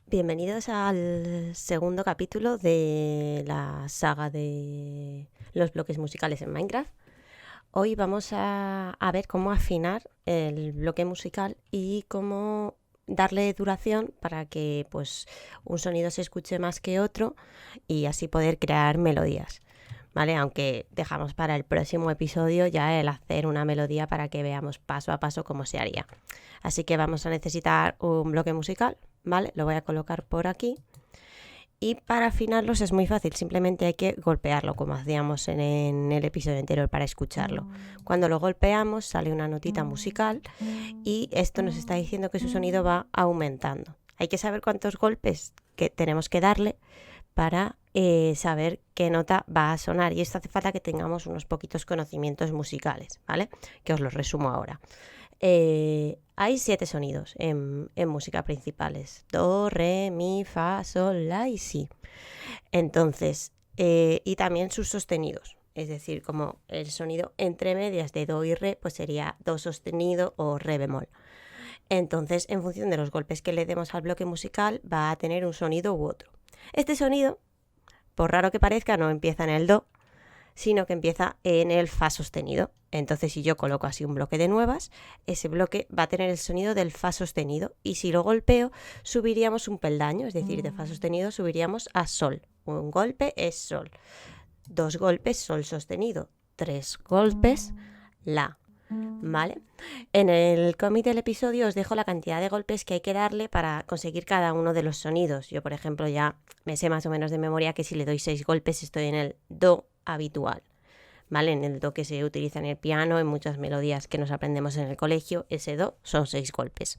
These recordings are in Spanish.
Bienvenidos al segundo capítulo de la saga de los bloques musicales en Minecraft. Hoy vamos a ver cómo afinar el bloque musical y cómo darle duración para que pues, un sonido se escuche más que otro y así poder crear melodías. ¿Vale? Aunque dejamos para el próximo episodio ya el hacer una melodía para que veamos paso a paso cómo se haría. Así que vamos a necesitar un bloque musical, ¿vale? Lo voy a colocar por aquí. Y para afinarlos es muy fácil, simplemente hay que golpearlo como hacíamos en el episodio anterior para escucharlo. Cuando lo golpeamos sale una notita musical y esto nos está diciendo que su sonido va aumentando. Hay que saber cuántos golpes que tenemos que darle para saber qué nota va a sonar, y esto hace falta que tengamos unos poquitos conocimientos musicales, ¿vale? Que os los resumo ahora. Hay 7 sonidos en música principales: do, re, mi, fa, sol, la y si. Entonces, y también sus sostenidos, es decir, como el sonido entre medias de do y re, pues sería do sostenido o re bemol. Entonces, en función de los golpes que le demos al bloque musical, va a tener un sonido u otro. Este sonido, por raro que parezca, no empieza en el do, sino que empieza en el fa sostenido. Entonces, si yo coloco así un bloque de nuevas, ese bloque va a tener el sonido del fa sostenido, y si lo golpeo, subiríamos un peldaño, es decir, de fa sostenido subiríamos a sol. Un golpe es sol, 2 golpes sol sostenido, 3 golpes la. ¿Vale? En el cómic del episodio os dejo la cantidad de golpes que hay que darle para conseguir cada uno de los sonidos. Yo, por ejemplo, ya me sé más o menos de memoria que si le doy 6 golpes estoy en el do habitual, ¿vale? En el do que se utiliza en el piano, en muchas melodías que nos aprendemos en el colegio, ese do son 6 golpes.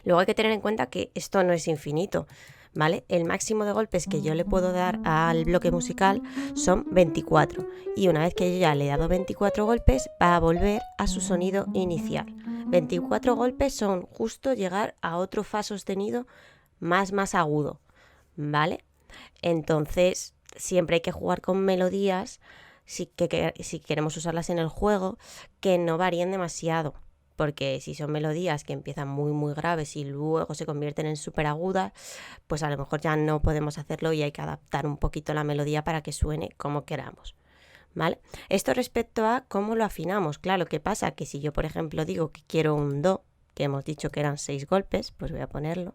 Luego hay que tener en cuenta que esto no es infinito, ¿vale? El máximo de golpes que yo le puedo dar al bloque musical son 24, y una vez que yo ya le he dado 24 golpes va a volver a su sonido inicial. 24 golpes son justo llegar a otro fa sostenido más agudo, ¿vale? Entonces siempre hay que jugar con melodías si queremos usarlas en el juego, que no varíen demasiado, porque si son melodías que empiezan muy graves y luego se convierten en súper agudas, pues a lo mejor ya no podemos hacerlo y hay que adaptar un poquito la melodía para que suene como queramos, ¿vale? Esto respecto a cómo lo afinamos. Claro, ¿qué pasa? Que si yo, por ejemplo, digo que quiero un do, que hemos dicho que eran 6 golpes, pues voy a ponerlo,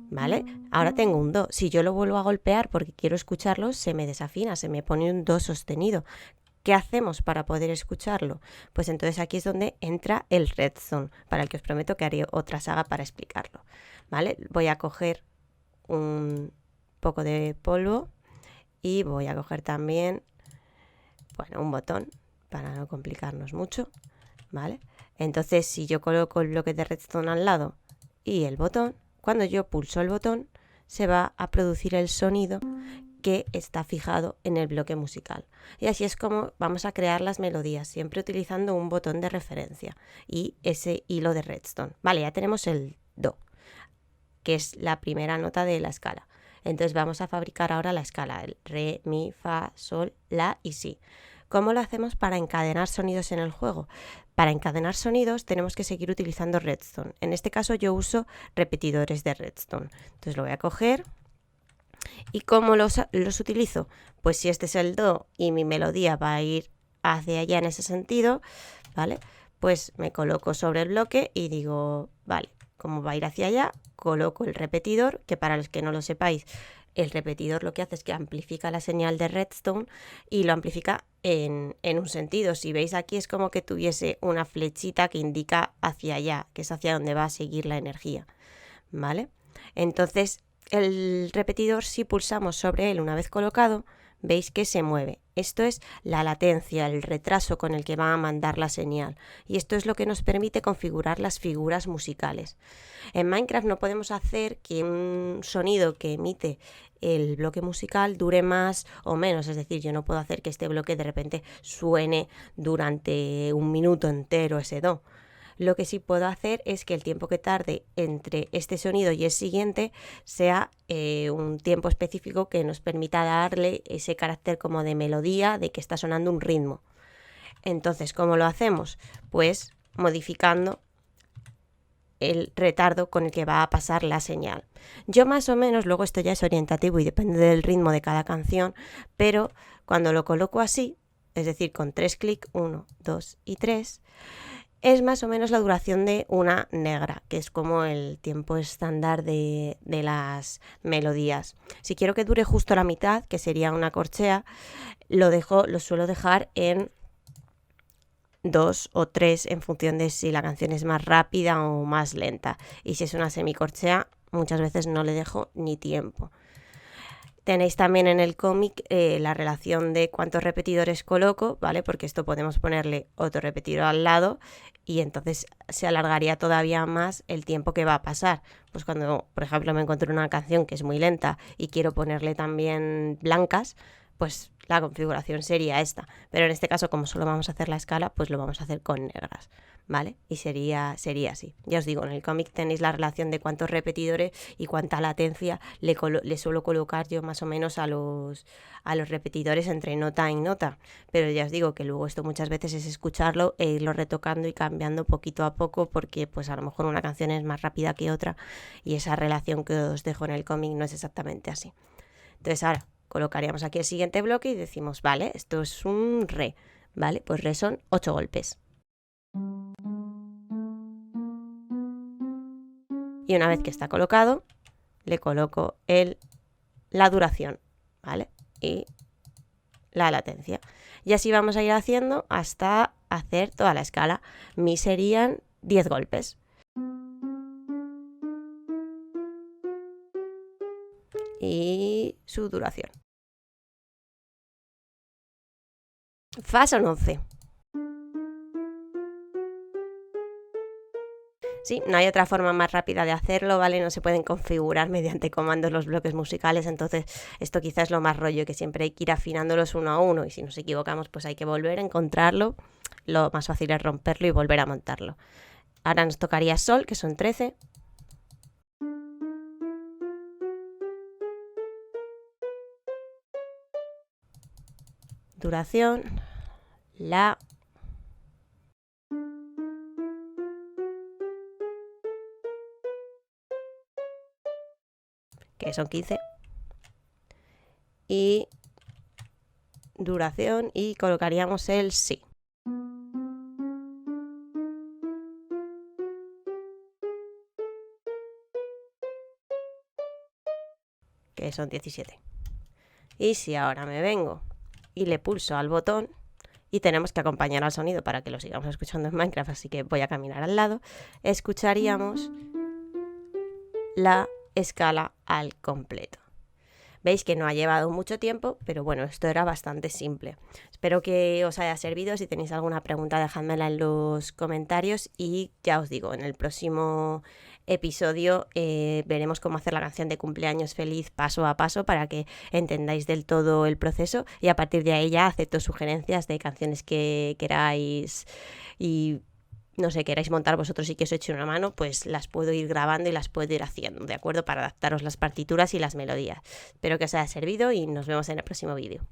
¿vale? Ahora tengo un do. Si yo lo vuelvo a golpear porque quiero escucharlo, se me desafina, se me pone un do sostenido. ¿Qué hacemos para poder escucharlo? Pues entonces aquí es donde entra el redstone, para el que os prometo que haré otra saga para explicarlo, ¿vale? Voy a coger un poco de polvo y voy a coger también, bueno, un botón para no complicarnos mucho, ¿vale? Entonces, si yo coloco el bloque de redstone al lado y el botón, cuando yo pulso el botón se va a producir el sonido que está fijado en el bloque musical. Y así es como vamos a crear las melodías, siempre utilizando un botón de referencia y ese hilo de redstone. Vale, ya tenemos el do, que es la primera nota de la escala. Entonces vamos a fabricar ahora la escala, el re, mi, fa, sol, la y si. ¿Cómo lo hacemos para encadenar sonidos en el juego? Para encadenar sonidos tenemos que seguir utilizando redstone. En este caso yo uso repetidores de redstone. Entonces lo voy a coger. ¿Y cómo los utilizo? Pues si este es el do y mi melodía va a ir hacia allá en ese sentido, ¿vale? Pues me coloco sobre el bloque y digo, vale, como va a ir hacia allá, coloco el repetidor, que para los que no lo sepáis, el repetidor lo que hace es que amplifica la señal de redstone y lo amplifica en un sentido. Si veis aquí es como que tuviese una flechita que indica hacia allá, que es hacia donde va a seguir la energía, ¿vale? Entonces el repetidor, si pulsamos sobre él una vez colocado, veis que se mueve. Esto es la latencia, el retraso con el que va a mandar la señal, y esto es lo que nos permite configurar las figuras musicales. En Minecraft no podemos hacer que un sonido que emite el bloque musical dure más o menos, es decir, yo no puedo hacer que este bloque de repente suene durante un minuto entero ese do. Lo que sí puedo hacer es que el tiempo que tarde entre este sonido y el siguiente sea un tiempo específico que nos permita darle ese carácter como de melodía, de que está sonando un ritmo. Entonces, ¿cómo lo hacemos? Pues modificando el retardo con el que va a pasar la señal. Yo más o menos, luego esto ya es orientativo y depende del ritmo de cada canción, pero cuando lo coloco así, es decir, con 3 clics, 1, 2 y 3, es más o menos la duración de una negra, que es como el tiempo estándar de las melodías. Si quiero que dure justo la mitad, que sería una corchea, lo suelo dejar en 2 o 3 en función de si la canción es más rápida o más lenta. Y si es una semicorchea, muchas veces no le dejo ni tiempo. Tenéis también en el cómic la relación de cuántos repetidores coloco, ¿vale? Porque esto podemos ponerle otro repetidor al lado y entonces se alargaría todavía más el tiempo que va a pasar. Pues cuando, por ejemplo, me encuentro una canción que es muy lenta y quiero ponerle también blancas, pues la configuración sería esta. Pero en este caso, como solo vamos a hacer la escala, pues lo vamos a hacer con negras, ¿vale? Y sería así. Ya os digo, en el cómic tenéis la relación de cuántos repetidores y cuánta latencia le suelo colocar yo más o menos a los repetidores entre nota y nota. Pero ya os digo que luego esto muchas veces es escucharlo e irlo retocando y cambiando poquito a poco porque pues a lo mejor una canción es más rápida que otra y esa relación que os dejo en el cómic no es exactamente así. Entonces ahora colocaríamos aquí el siguiente bloque y decimos, vale, esto es un re, ¿vale? Pues re son 8 golpes. Y una vez que está colocado, le coloco la duración, ¿vale? Y la latencia. Y así vamos a ir haciendo hasta hacer toda la escala. Mi serían 10 golpes. Y su duración. Fa son 11. Sí, no hay otra forma más rápida de hacerlo, ¿vale? No se pueden configurar mediante comandos los bloques musicales, entonces esto quizás es lo más rollo, que siempre hay que ir afinándolos uno a uno y si nos equivocamos pues hay que volver a encontrarlo. Lo más fácil es romperlo y volver a montarlo. Ahora nos tocaría sol, que son 13. Duración, la, que son 15, y duración y colocaríamos el si. Que son 17. Y si ahora me vengo y le pulso al botón, y tenemos que acompañar al sonido para que lo sigamos escuchando en Minecraft, así que voy a caminar al lado, escucharíamos la escala al completo. Veis que no ha llevado mucho tiempo, pero bueno, esto era bastante simple. Espero que os haya servido. Si tenéis alguna pregunta, dejádmela en los comentarios y ya os digo, en el próximo episodio veremos cómo hacer la canción de cumpleaños feliz paso a paso para que entendáis del todo el proceso y a partir de ahí ya acepto sugerencias de canciones que queráis y no sé, queráis montar vosotros y que os eche una mano, pues las puedo ir grabando y las puedo ir haciendo, ¿de acuerdo? Para adaptaros las partituras y las melodías. Espero que os haya servido y nos vemos en el próximo vídeo.